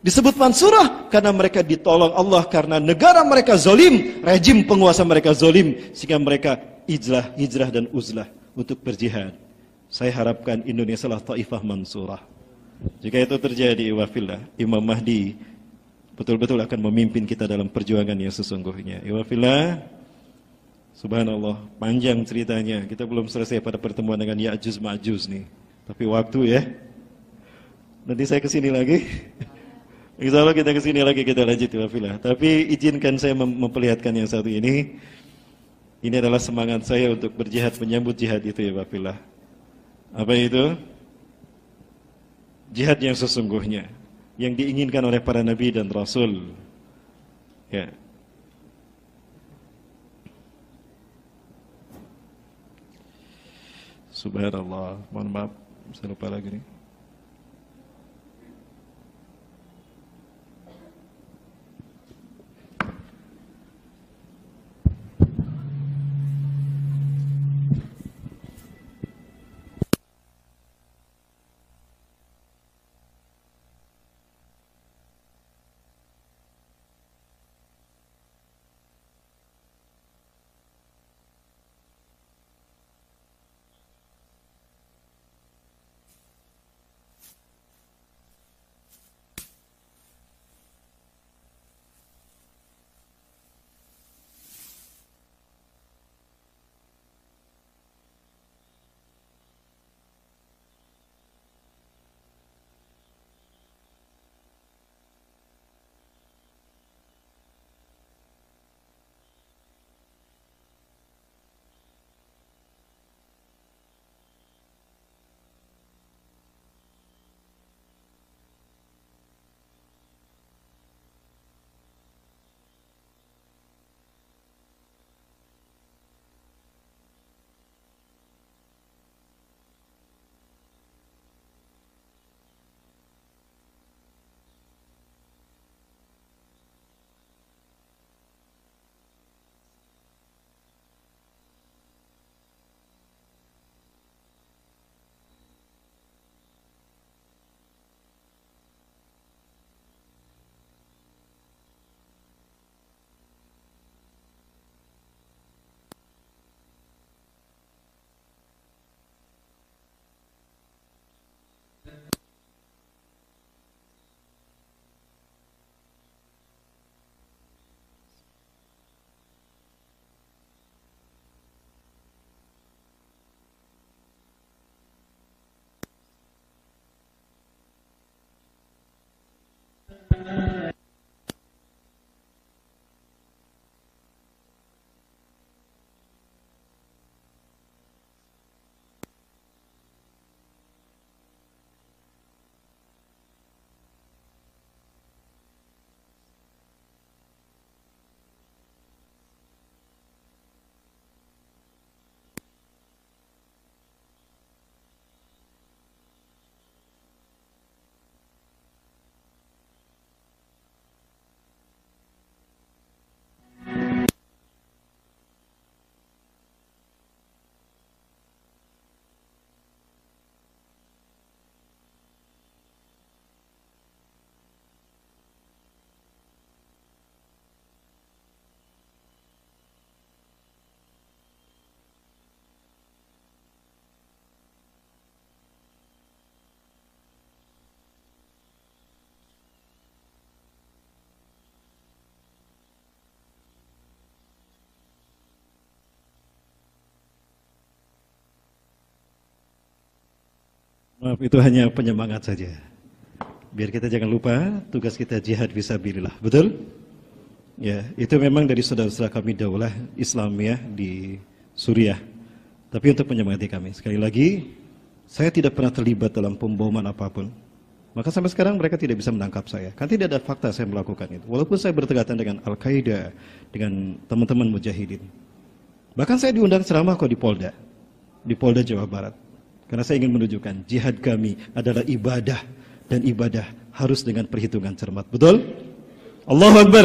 Disebut mansurah karena mereka ditolong Allah, karena negara mereka zalim, rejim penguasa mereka zalim, sehingga mereka hijrah dan uzlah untuk berjihad. Saya harapkan Indonesia lah taifah mansurah. Jika itu terjadi, wafillah, Imam Mahdi betul-betul akan memimpin kita dalam perjuangan yang sesungguhnya. Wafillah, subhanallah, panjang ceritanya. Kita belum selesai pada pertemuan dengan Ya'juj Ma'juj nih. Tapi waktu ya. Nanti saya kesini lagi. Insya Allah kita kesini lagi, kita lanjut wafillah. Tapi izinkan saya memperlihatkan yang satu ini. Ini adalah semangat saya untuk berjihad, menyambut jihad itu ya wafillah. Apa itu? Jihad yang sesungguhnya, yang diinginkan oleh para nabi dan rasul. Ya. Subhanallah, mohon maaf, saya lupa lagi nih. Maaf, itu hanya penyemangat saja. Biar kita jangan lupa tugas kita jihad fisabilillah. Betul? Ya, itu memang dari saudara-saudara kami Daulah Islamiyah di Suriah. Tapi untuk menyemangati kami, sekali lagi, saya tidak pernah terlibat dalam pemboman apapun. Maka sampai sekarang mereka tidak bisa menangkap saya. Kan tidak ada fakta saya melakukan itu. Walaupun saya bertegatan dengan Al-Qaeda, dengan teman-teman mujahidin. Bahkan saya diundang ceramah kok di Polda Jawa Barat. Karena saya ingin menunjukkan jihad kami adalah ibadah, dan ibadah harus dengan perhitungan cermat. Betul? Allahu Akbar.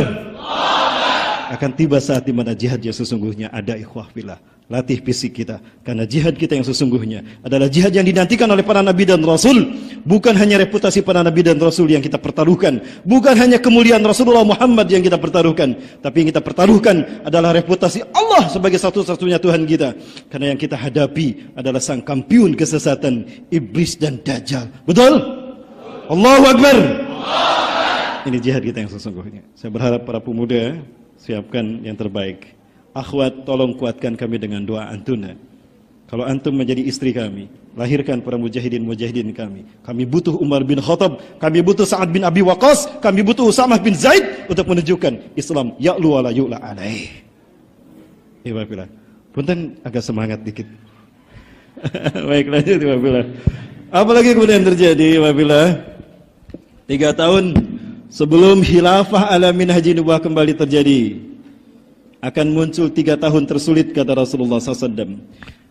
Akan tiba saat di mana jihad yang sesungguhnya ada, ikhwah fillah. Latih fisik kita, karena jihad kita yang sesungguhnya adalah jihad yang dinantikan oleh para nabi dan rasul. bukan hanya reputasi para nabi dan rasul yang kita pertaruhkan, bukan hanya kemuliaan Rasulullah Muhammad yang kita pertaruhkan, tapi yang kita pertaruhkan adalah reputasi Allah sebagai satu-satunya Tuhan kita. Karena yang kita hadapi adalah sang kampiun kesesatan, iblis dan dajjal. Betul? Allahu Akbar. Ini jihad kita yang sesungguhnya. Saya berharap para pemuda siapkan yang terbaik. Akhwat, tolong kuatkan kami dengan doa antuna. Kalau antum menjadi istri kami, lahirkan para mujahidin-mujahidin kami. Kami butuh Umar bin Khattab, kami butuh Sa'ad bin Abi Waqqas, kami butuh Usamah bin Zaid untuk menunjukkan Islam ya'lu wa la yu'la alaih. Ibabillah. Punten agak semangat dikit. Baik, lanjut Ibabillah. Apalagi kemudian terjadi Ibabillah? 3 tahun sebelum khilafah ala minhaji nubuwah kembali terjadi, akan muncul 3 tahun tersulit kata Rasulullah SAW.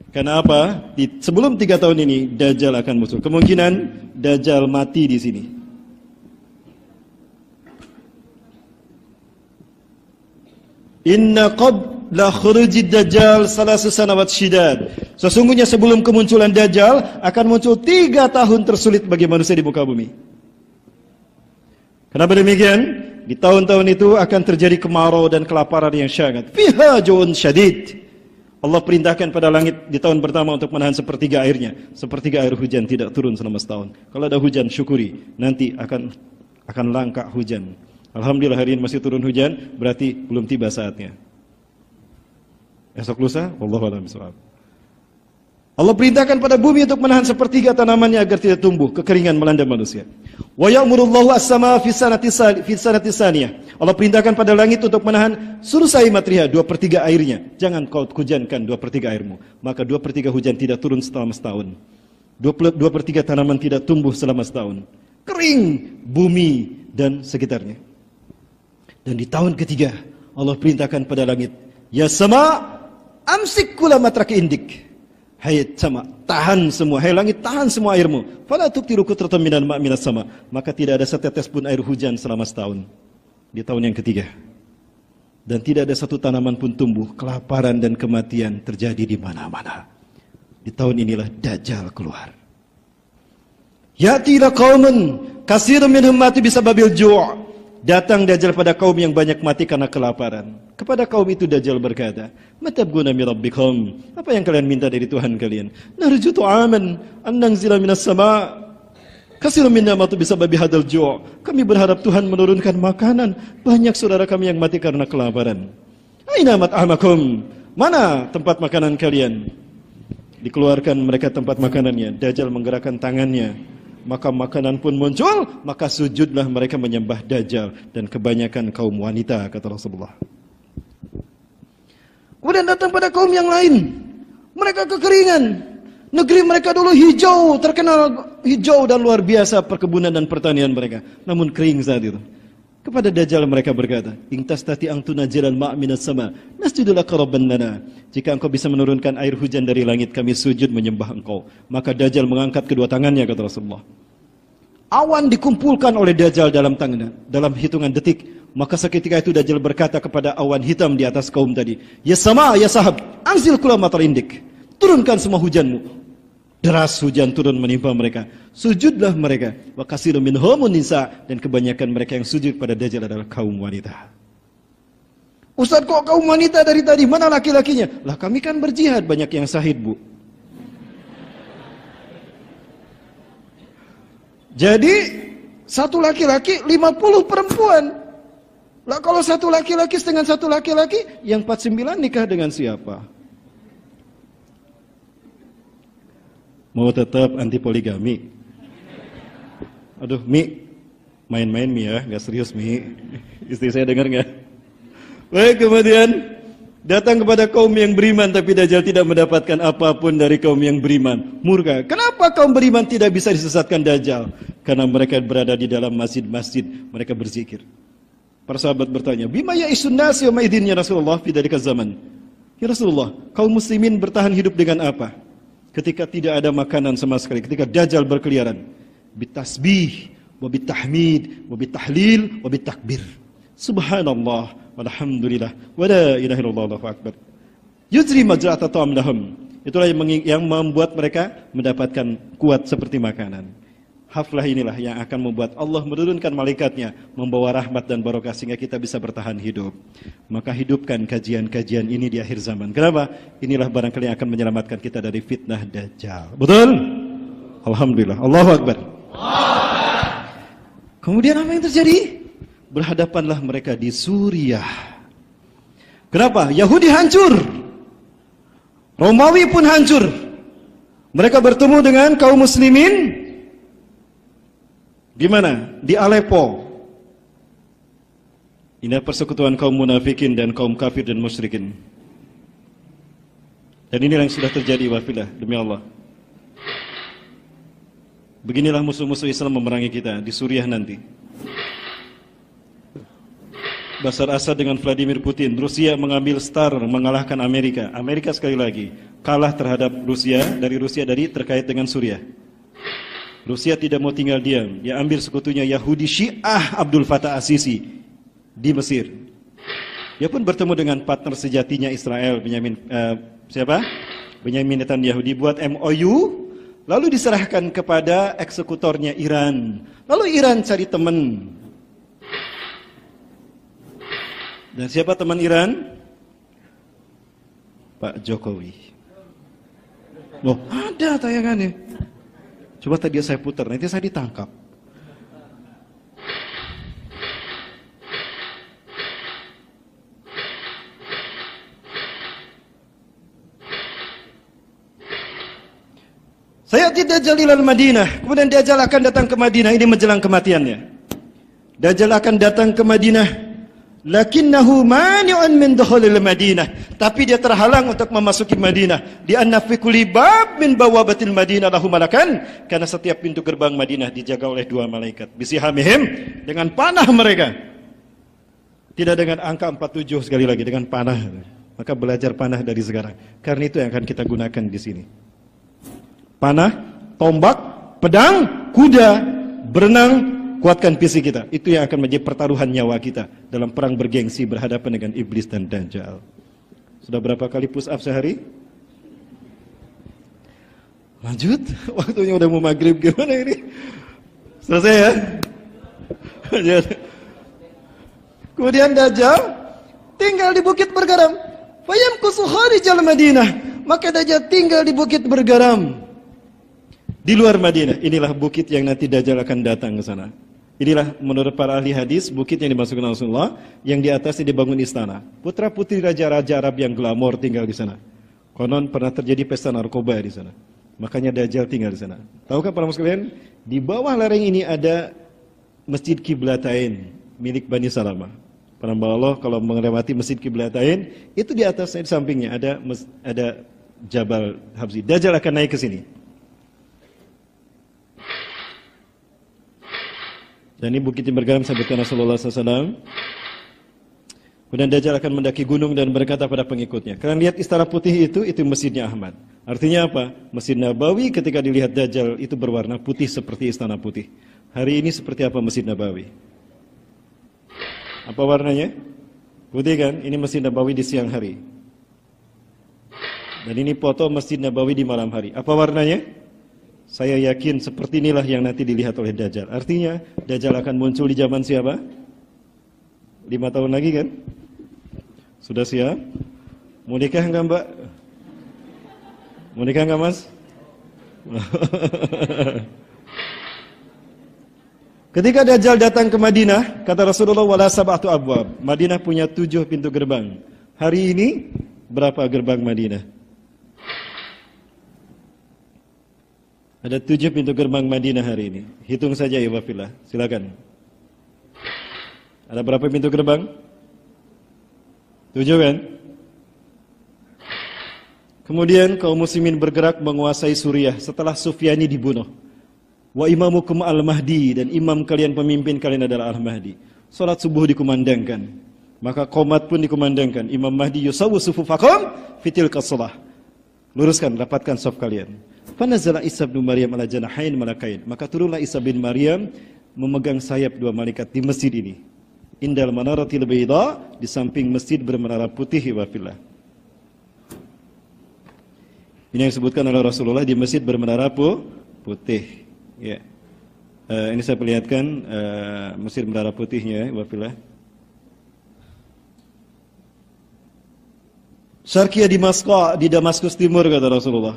Karena apa? Sebelum 3 tahun ini Dajjal akan muncul. Kemungkinan Dajjal mati di sini. Inna qabla khurujid Dajjal salasu sanawat syidad. Sesungguhnya sebelum kemunculan Dajjal akan muncul 3 tahun tersulit bagi manusia di muka bumi. Kenapa demikian? Di tahun-tahun itu akan terjadi kemarau dan kelaparan yang sangat. Fiha ju'un syadid. Allah perintahkan pada langit di tahun pertama untuk menahan sepertiga airnya. Sepertiga air hujan tidak turun selama setahun. Kalau ada hujan syukuri, nanti akan langka hujan. Alhamdulillah hari ini masih turun hujan, berarti belum tiba saatnya. Esok lusa, wallahu a'lam bishawab. Allah perintahkan pada bumi untuk menahan sepertiga tanamannya agar tidak tumbuh, kekeringan melanda manusia. Wa ya'murullahu as-samaa fi sanati saniyah. Allah perintahkan pada langit untuk menahan sulusai matriha, 2/3 airnya. Jangan kau hujankan 2/3 airmu. Maka 2/3 hujan tidak turun selama setahun. 2/3 tanaman tidak tumbuh selama setahun. Kering bumi dan sekitarnya. Dan di tahun ketiga Allah perintahkan pada langit, ya sama amsik kula matraki indik. Hai sama, tahan semua. Hai langit, tahan semua airmu. Fala tuqtiru qutratan minal ma' minas sama. Maka tidak ada setetes pun air hujan selama setahun. Di tahun yang ketiga. Dan tidak ada satu tanaman pun tumbuh. Kelaparan dan kematian terjadi di mana-mana. Di tahun inilah Dajjal keluar. Ya'ti ila qaumun katsirun minhum mati bisababil ju'. Datang Dajjal pada kaum yang banyak mati karena kelaparan. Kepada kaum itu Dajjal berkata, "Matabguna min rabbikum?" Apa yang kalian minta dari Tuhan kalian? "Narju tu'aman an nanzila minas sama'." Katsirun minna matu bisababi hadzal ju'. Kami berharap Tuhan menurunkan makanan. Banyak saudara kami yang mati karena kelaparan. "Aina mat'amakum?" Mana tempat makanan kalian? Dikeluarkan mereka tempat makanannya. Dajjal menggerakkan tangannya. Maka makanan pun muncul, maka sujudlah mereka menyembah Dajjal dan kebanyakan kaum wanita kata Rasulullah. Kemudian datang pada kaum yang lain. Mereka kekeringan. Negeri mereka dulu hijau, terkenal hijau dan luar biasa perkebunan dan pertanian mereka. Namun kering saat itu. Kepada Dajjal mereka berkata, "In tastati an tunajjilal ma' minas sama, nasjudu laka rabban lana." Jika engkau bisa menurunkan air hujan dari langit, kami sujud menyembah engkau. Maka Dajjal mengangkat kedua tangannya kata Rasulullah. Awan dikumpulkan oleh Dajjal dalam tangannya, dalam hitungan detik. Maka seketika itu Dajjal berkata kepada awan hitam di atas kaum tadi, "Ya sama, ya sahab, anzil kula matar indik." Turunkan semua hujanmu. Deras hujan turun menimpa mereka. Sujudlah mereka. Wa katsirun minhum nisa, dan kebanyakan mereka yang sujud pada Dajjal adalah kaum wanita. Ustaz, kok kaum wanita dari tadi? Mana laki-lakinya? Lah kami kan berjihad, banyak yang syahid, Bu. Jadi satu laki-laki 50 perempuan. Lah kalau satu laki-laki dengan satu laki-laki, yang 49 nikah dengan siapa? Mau tetap anti poligami? Aduh, Mi, main-main Mi ya, nggak serius Mi. Istri saya dengar nggak? Baik, kemudian datang kepada kaum yang beriman, tapi Dajjal tidak mendapatkan apapun dari kaum yang beriman. Murka. Kenapa kaum beriman tidak bisa disesatkan Dajjal? Karena mereka berada di dalam masjid-masjid, mereka berzikir. Para sahabat bertanya, "Bima ya'isun nasi wa ma'idin ya Rasulullah fi dzalika zaman?" Ya Rasulullah, kaum muslimin bertahan hidup dengan apa? Ketika tidak ada makanan sama sekali, ketika Dajjal berkeliaran, bitasbih, wa bitahmid, wa bitahlil, wa bitakbir. Subhanallah, walhamdulillah, wa la ilaha illallah, Allahu akbar. Yujri majra'ata ta'am lahum. Itulah yang membuat mereka mendapatkan kuat seperti makanan. Haflah inilah yang akan membuat Allah menurunkan malaikatnya, membawa rahmat dan barokah sehingga kita bisa bertahan hidup. Maka hidupkan kajian-kajian ini di akhir zaman. Kenapa? Inilah barangkali yang akan menyelamatkan kita dari fitnah Dajjal. Betul? Alhamdulillah. Allahu Akbar. Kemudian apa yang terjadi? Berhadapanlah mereka di Suriah. Kenapa? Yahudi hancur. Romawi pun hancur. Mereka bertemu dengan kaum muslimin di mana? Di Aleppo. Ini persekutuan kaum munafikin dan kaum kafir dan musyrikin. Dan inilah yang sudah terjadi wafillah demi Allah. Beginilah musuh-musuh Islam memerangi kita di Suriah nanti. Bashar Assad dengan Vladimir Putin. Rusia mengambil STAR mengalahkan Amerika. Amerika sekali lagi kalah terhadap Rusia dari terkait dengan Suriah. Rusia tidak mau tinggal diam. Dia ambil sekutunya Yahudi Syiah Abdul Fattah As-Sisi di Mesir. Dia pun bertemu dengan partner sejatinya Israel, Benyamin Netanyahu, dibuat MOU, lalu diserahkan kepada eksekutornya Iran. Lalu Iran cari teman. Dan siapa teman Iran? Pak Jokowi. Loh, ada tayangannya. Coba tadi saya putar, nanti saya ditangkap. Saya tidak jalilal Madinah. Kemudian Dajjal akan datang ke Madinah. Ini menjelang kematiannya. Dajjal akan datang ke Madinah. Lakinnahu mani'un min dukhulil Madinah. Tapi dia terhalang untuk memasuki Madinah. Di anna fi kulli bab min bawabatil Madinah lahu malakan. Karena setiap pintu gerbang Madinah dijaga oleh dua malaikat. Bisihamihim, dengan panah mereka. Tidak dengan angka 47 sekali lagi, dengan panah. Maka belajar panah dari sekarang. Karena itu yang akan kita gunakan di sini. Panah, tombak, pedang, kuda, berenang, kuatkan fisik kita. Itu yang akan menjadi pertaruhan nyawa kita dalam perang bergengsi berhadapan dengan iblis dan Dajjal. Sudah berapa kali push up sehari? Lanjut, waktunya udah mau maghrib, gimana ini? Selesai ya? Kemudian Dajjal tinggal di Bukit Bergaram. Fayamkusu kharijal Madinah. Maka Dajjal tinggal di Bukit Bergaram. Di luar Madinah, inilah bukit yang nanti Dajjal akan datang ke sana. Inilah menurut para ahli hadis, bukit yang dimasukkan Rasulullah, yang di atasnya dibangun istana. Putra-putri raja-raja Arab yang glamor tinggal di sana. Konon pernah terjadi pesta narkoba di sana. Makanya Dajjal tinggal di sana. Tahukah para sekalian, di bawah lereng ini ada Masjid Qiblatain milik Bani Salamah. Para Allah kalau melewati Masjid Qiblatain, itu di atasnya, di sampingnya ada Jabal Habsi. Dajjal akan naik ke sini. Dan ini bukit yang bergaram sabutkan Rasulullah SAW. Kemudian Dajjal akan mendaki gunung dan berkata pada pengikutnya. Kalian lihat istana putih itu masjidnya Ahmad. Artinya apa? Masjid Nabawi ketika dilihat Dajjal itu berwarna putih seperti istana putih. Hari ini seperti apa Masjid Nabawi? Apa warnanya? Putih kan? Ini Masjid Nabawi di siang hari. Dan ini foto Masjid Nabawi di malam hari. Apa warnanya? Saya yakin seperti inilah yang nanti dilihat oleh Dajjal. Artinya Dajjal akan muncul di zaman siapa? 5 tahun lagi kan? Sudah siap? Mau nikah enggak Mbak? Mau nikah enggak Mas? Ketika Dajjal datang ke Madinah, kata Rasulullah wala sab'atu abwab. Madinah punya 7 pintu gerbang. Hari ini berapa gerbang Madinah? Ada 7 pintu gerbang Madinah hari ini. Hitung saja ya wafillah. Silakan. Ada berapa pintu gerbang? 7 kan? Kemudian kaum muslimin bergerak menguasai Suriah setelah Sufyani dibunuh. Wa imamukum al-Mahdi, dan imam kalian, pemimpin kalian adalah al-Mahdi. Salat subuh dikumandangkan. Maka qomat pun dikumandangkan. Imam Mahdi yusawwu sufufakum fitilka shalah. Luruskan, rapatkan saf kalian. Fanazala Isa bin Maryam ala janahain malakain. Maka turunlah Isa bin Maryam memegang sayap 2 malaikat di masjid ini. Indal manaratil bayda, di samping masjid bermenara putih wa fillah. Ini yang disebutkan oleh Rasulullah, di masjid bermenara putih. Ya. Ini saya perlihatkan Mesir Menara Putihnya, wafilah. Syarqiyah di Damaskus Timur, kata Rasulullah.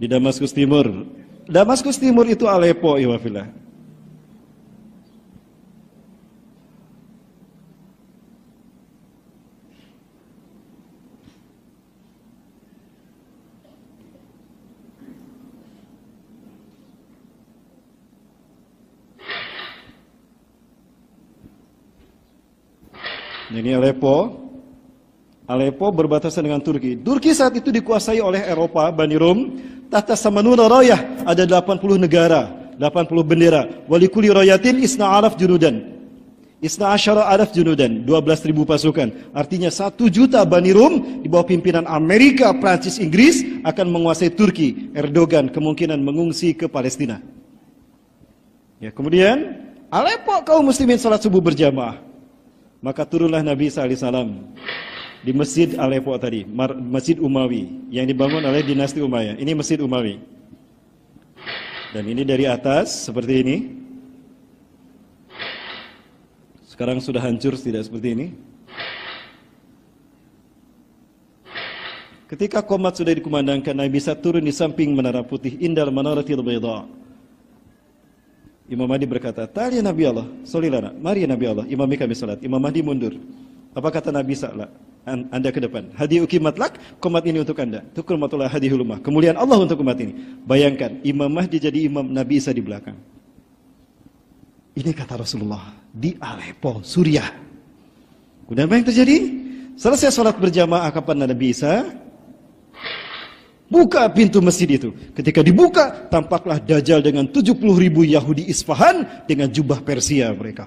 Di Damaskus Timur. Damaskus Timur itu Aleppo, wafilah. Ini Aleppo. Aleppo berbatasan dengan Turki. Turki saat itu dikuasai oleh Eropa, Bani Rum. Tahta Samanuna Rayah, ada 80 negara, 80 bendera. Walikuli rayatin isna alaf junudan. Isna asyara alaf junudan, 12.000 pasukan. Artinya 1 juta Bani Rum di bawah pimpinan Amerika, Prancis, Inggris akan menguasai Turki. Erdogan kemungkinan mengungsi ke Palestina. Ya, kemudian Aleppo kaum muslimin salat subuh berjamaah. Maka turunlah Nabi SAW di Masjid Aleppo tadi, Masjid Umawi yang dibangun oleh dinasti Umayyah. Ini Masjid Umawi. Dan ini dari atas seperti ini. Sekarang sudah hancur, tidak seperti ini. Ketika qomat sudah dikumandangkan, Nabi bisa turun di samping Menara Putih, indal manaratil bayda. Imam Mahdi berkata, "Ta'al ya Nabi Allah, sholli lana." Mari ya Nabi Allah, imami kami salat. Imam Mahdi mundur. Apa kata Nabi Sa'la? Anda ke depan. Hadi ukimat lak, qomat ini untuk Anda. Tukurmatullah hadihul ummah. Kemuliaan Allah untuk umat ini. Bayangkan, Imam Mahdi jadi imam, Nabi Isa di belakang. Ini kata Rasulullah di Aleppo, Suriah. Kemudian apa yang terjadi? Selesai sholat berjamaah kapan Nabi Isa? Buka pintu masjid itu. Ketika dibuka, tampaklah Dajjal dengan 70.000 Yahudi Isfahan dengan jubah Persia mereka.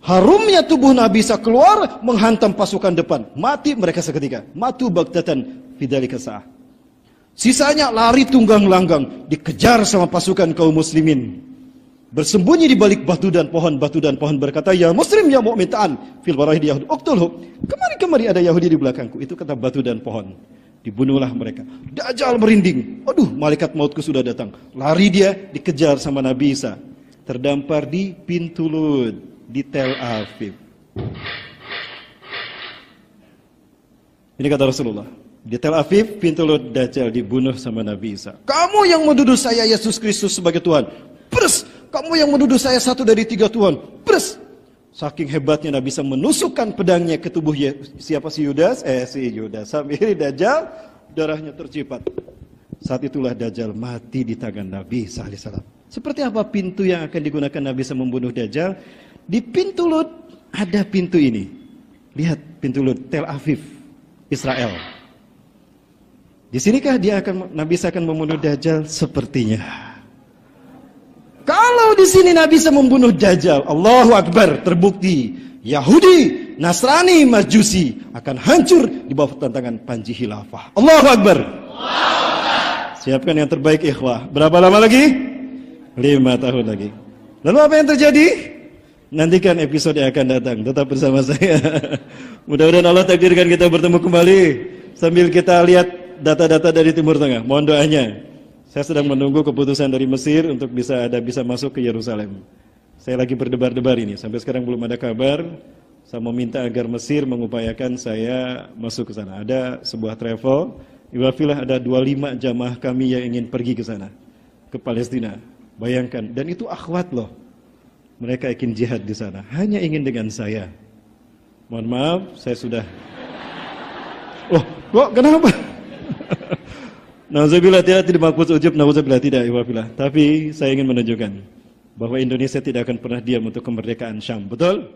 Harumnya tubuh Nabi Isa keluar menghantam pasukan depan. Mati mereka seketika. Matu baghtatan fidzalika sa'ah. Sisanya lari tunggang langgang, dikejar sama pasukan kaum muslimin. Bersembunyi di balik batu dan pohon berkata, "Ya muslim ya mu'min ta'an fil warahid Yahudi uqtulhu." Kemari ada Yahudi di belakangku. Itu kata batu dan pohon. Dibunuhlah mereka. Dajjal merinding. Aduh, malaikat mautku sudah datang. Lari dia, dikejar sama Nabi Isa. Terdampar di pintu Lud di Tel Aviv. Ini kata Rasulullah. Di Tel Aviv, pintu Lud, Dajjal dibunuh sama Nabi Isa. "Kamu yang menuduh saya Yesus Kristus sebagai Tuhan. Pres! Kamu yang menuduh saya satu dari 3 Tuhan. Pres!" Saking hebatnya Nabi bisa menusukkan pedangnya ke tubuh siapa si Yudas? Si Yudas. Sambil Dajjal, darahnya tercipat. Saat itulah Dajjal mati di tangan Nabi SAW. Seperti apa pintu yang akan digunakan Nabi bisa membunuh Dajjal? Di pintu Lud ada pintu ini. Lihat pintu Lud, Tel Aviv, Israel. Di sinikah Nabi akan membunuh Dajjal? Sepertinya. Kalau di sini Nabi bisa membunuh Dajjal, Allahu Akbar, terbukti Yahudi, Nasrani, Majusi akan hancur di bawah tantangan Panji Khilafah. Allahu Akbar. Siapkan yang terbaik ikhwah. Berapa lama lagi? 5 tahun lagi. Lalu apa yang terjadi? Nantikan episode yang akan datang. Tetap bersama saya. Mudah-mudahan Allah takdirkan kita bertemu kembali sambil kita lihat data-data dari Timur Tengah. Mohon doanya. Saya sedang menunggu keputusan dari Mesir untuk bisa masuk ke Yerusalem. Saya lagi berdebar-debar ini. Sampai sekarang belum ada kabar. Saya meminta agar Mesir mengupayakan saya masuk ke sana. Ada sebuah travel. Iwafilah ada 25 jamaah kami yang ingin pergi ke sana. Ke Palestina. Bayangkan. Dan itu akhwat loh. Mereka ingin jihad di sana. Hanya ingin dengan saya. Mohon maaf, saya sudah... Oh, kok kenapa? Nauzubillah tidak maksud ujub, nauzubillah tidak, iwafilah. Tapi saya ingin menunjukkan bahwa Indonesia tidak akan pernah diam untuk kemerdekaan Syam. Betul?